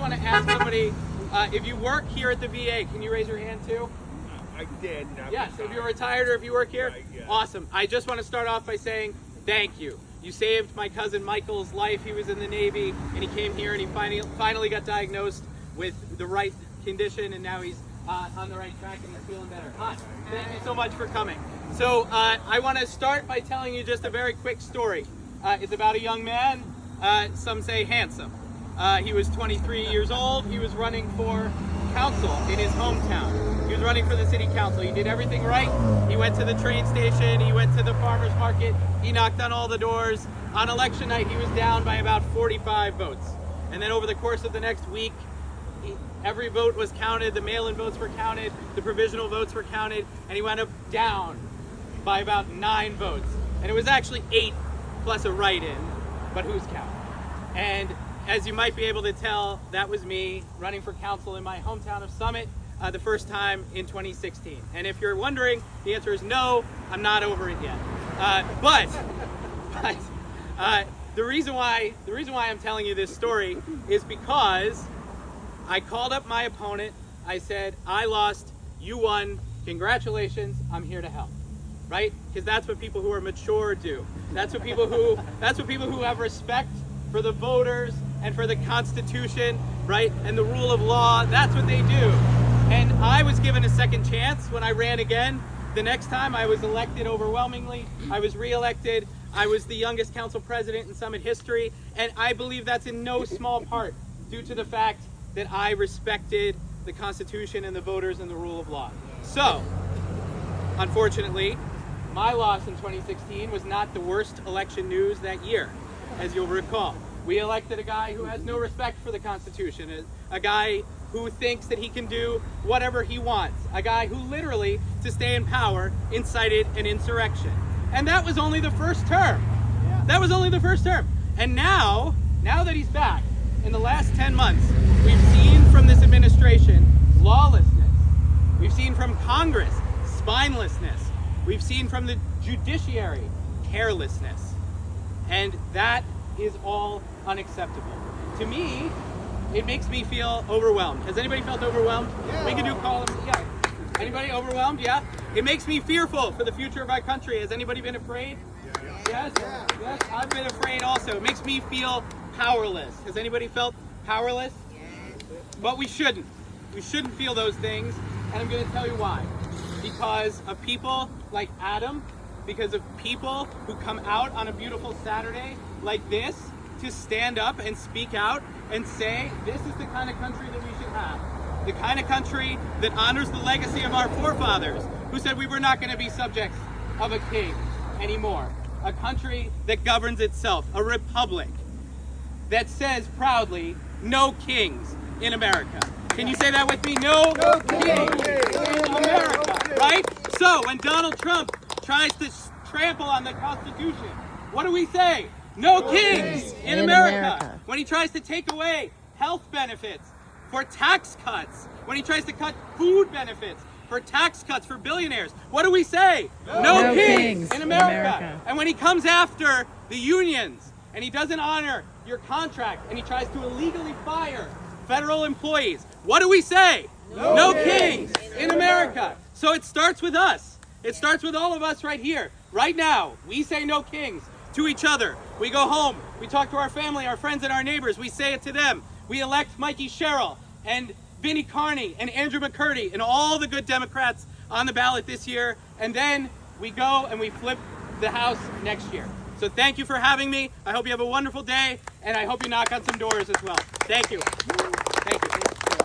want to ask somebody, if you work here at the VA, can you raise your hand too? I did. Yes, if you're retired or if you work here, awesome. I just want to start off by saying thank you. You saved my cousin Michael's life. He was in the Navy, and he came here, and he finally got diagnosed with the right condition, and now he's on the right track, and he's feeling better. Hi, thank you so much for coming. So I want to start by telling you just a very quick story. It's about a young man, some say handsome. He was 23 years old. He was running for council in his hometown. He was running for the city council. He did everything right. He went to the train station. He went to the farmer's market. He knocked on all the doors. On election night, he was down by about 45 votes. And then over the course of the next week, every vote was counted. The mail-in votes were counted. The provisional votes were counted. And he went up down by about 9 votes. And it was actually 8 plus a write-in, but who's counting? And as you might be able to tell, that was me running for council in my hometown of Summit the first time in 2016. And if you're wondering, the answer is no, I'm not over it yet. But the reason why I'm telling you this story is because I called up my opponent. I said, I lost, you won, congratulations, I'm here to help. Right? Because that's what people who are mature do. That's what people who have respect for the voters and for the Constitution, right? And the rule of law, that's what they do. And I was given a second chance when I ran again. The next time I was elected overwhelmingly. I was reelected. I was the youngest council president in Summit history. And I believe that's in no small part due to the fact that I respected the Constitution and the voters and the rule of law. So, unfortunately, my loss in 2016 was not the worst election news that year, as you'll recall. We elected a guy who has no respect for the Constitution, a guy who thinks that he can do whatever he wants, a guy who literally, to stay in power, incited an insurrection. And that was only the first term. That was only the first term. And now that he's back, in the last 10 months, we've seen from this administration lawlessness. We've seen from Congress spinelessness. We've seen from the judiciary carelessness. And that is all unacceptable. To me, it makes me feel overwhelmed. Has anybody felt overwhelmed? Yeah. We can do columns. Yeah. Anybody overwhelmed? Yeah. It makes me fearful for the future of our country. Has anybody been afraid? Yes. Yes. I've been afraid also. It makes me feel powerless. Has anybody felt powerless? Yes. But we shouldn't. We shouldn't feel those things. And I'm going to tell you why. Because of people like Adam, because of people who come out on a beautiful Saturday like this to stand up and speak out and say, this is the kind of country that we should have. The kind of country that honors the legacy of our forefathers who said we were not going to be subjects of a king anymore. A country that governs itself, a republic that says proudly, no kings in America. Can you say that with me? No kings in America, right? So when Donald Trump tries to trample on the Constitution, what do we say? No kings in America. When he tries to take away health benefits for tax cuts, when he tries to cut food benefits for tax cuts for billionaires, what do we say? No kings in America. And when he comes after the unions and he doesn't honor your contract and he tries to illegally fire federal employees, what do we say? No kings in America. So it starts with us. It starts with all of us right here. Right now, we say no kings to each other. We go home, we talk to our family, our friends, and our neighbors. We say it to them. We elect Mikey Sherrill and Vinnie Carney and Andrew McCurdy and all the good Democrats on the ballot this year. And then we go and we flip the House next year. So thank you for having me. I hope you have a wonderful day, and I hope you knock on some doors as well. Thank you. Thank you.